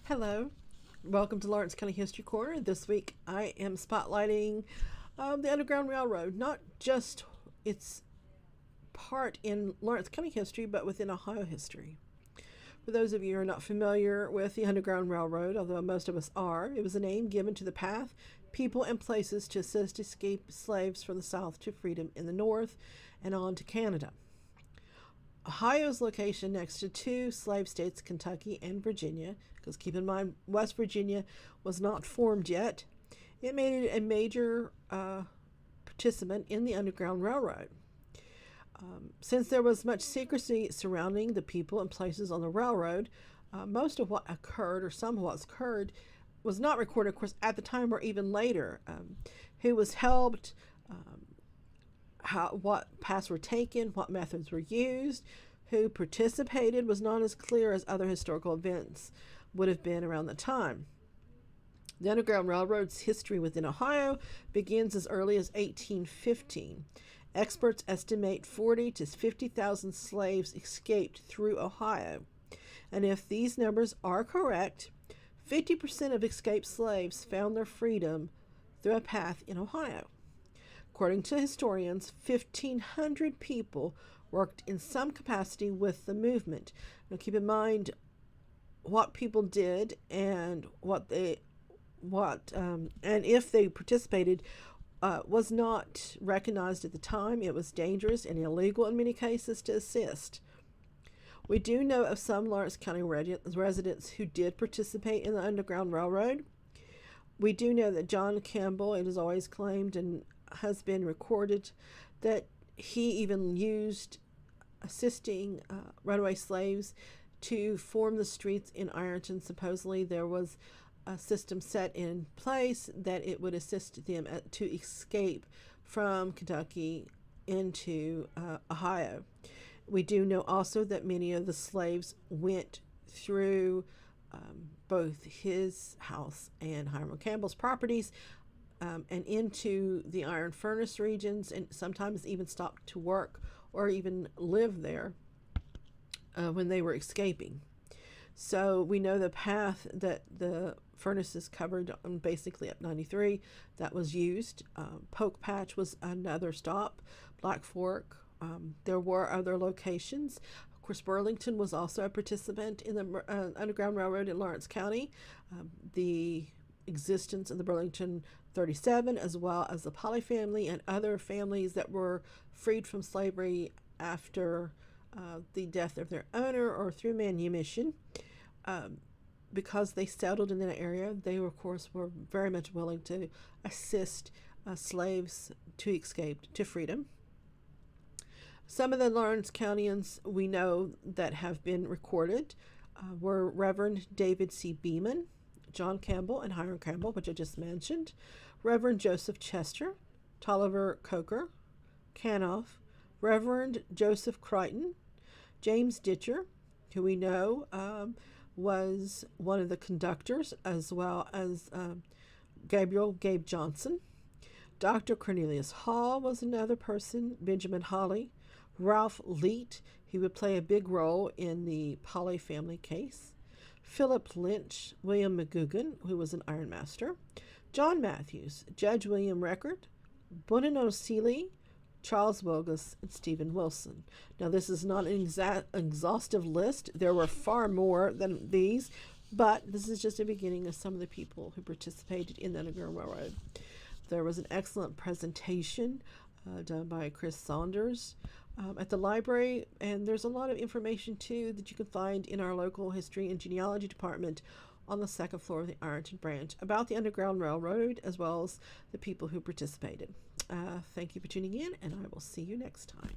Hello, welcome to Lawrence County History Corner. This week I am spotlighting the Underground Railroad, not just its part in Lawrence County history, but within Ohio history. For those of you who are not familiar with the Underground Railroad, although most of us are, it was a name given to the path, people, and places to assist escaped slaves from the South to freedom in the North and on to Canada. Ohio's location next to two slave states, Kentucky and Virginia, because keep in mind, West Virginia was not formed yet, it made it a major participant in the Underground Railroad. Since there was much secrecy surrounding the people and places on the railroad, most of what occurred, or some of what occurred, was not recorded, of course, at the time or even later. Who was helped, what paths were taken, what methods were used, who participated was not as clear as other historical events would have been around the time. The Underground Railroad's history within Ohio begins as early as 1815. Experts estimate 40 to 50,000 slaves escaped through Ohio. And if these numbers are correct, 50% of escaped slaves found their freedom through a path in Ohio. According to historians, 1,500 people worked in some capacity with the movement. Now, keep in mind what people did and and if they participated was not recognized at the time. It was dangerous and illegal in many cases to assist. We do know of some Lawrence County residents who did participate in the Underground Railroad. We do know that John Campbell, it is always claimed and has been recorded, that he even used assisting runaway slaves to form the streets in Ironton. Supposedly there was a system set in place that it would assist them to escape from Kentucky into Ohio. We do know also that many of the slaves went through both his house and Hiram Campbell's properties and into the iron furnace regions, and sometimes even stopped to work or even live there when they were escaping. So we know the path that the furnaces covered on basically up 93 that was used. Poke Patch was another stop, Black Fork. There were other locations. Of course, Burlington was also a participant in the Underground Railroad in Lawrence County. The existence of the Burlington 37, as well as the Poly family and other families that were freed from slavery after the death of their owner or through manumission. Because they settled in that area, they, of course, were very much willing to assist slaves to escape to freedom. Some of the Lawrence Countyans we know that have been recorded were Reverend David C. Beeman, John Campbell and Hiram Campbell, which I just mentioned, Reverend Joseph Chester, Tolliver Coker, Canoff, Reverend Joseph Crichton, James Ditcher, who we know was one of the conductors, as well as Gabe Johnson. Dr. Cornelius Hall was another person, Benjamin Holly, Ralph Leet, he would play a big role in the Poly family case, Philip Lynch, William McGugan, who was an ironmaster, John Matthews, Judge William Record, Bonino Seeley, Charles Wilgus, and Stephen Wilson. Now, this is not an exhaustive list. There were far more than these, but this is just a beginning of some of the people who participated in the Underground Railroad. There was an excellent presentation done by Chris Saunders at the library, and there's a lot of information, too, that you can find in our local history and genealogy department on the second floor of the Ironton branch about the Underground Railroad, as well as the people who participated. Thank you for tuning in, and I will see you next time.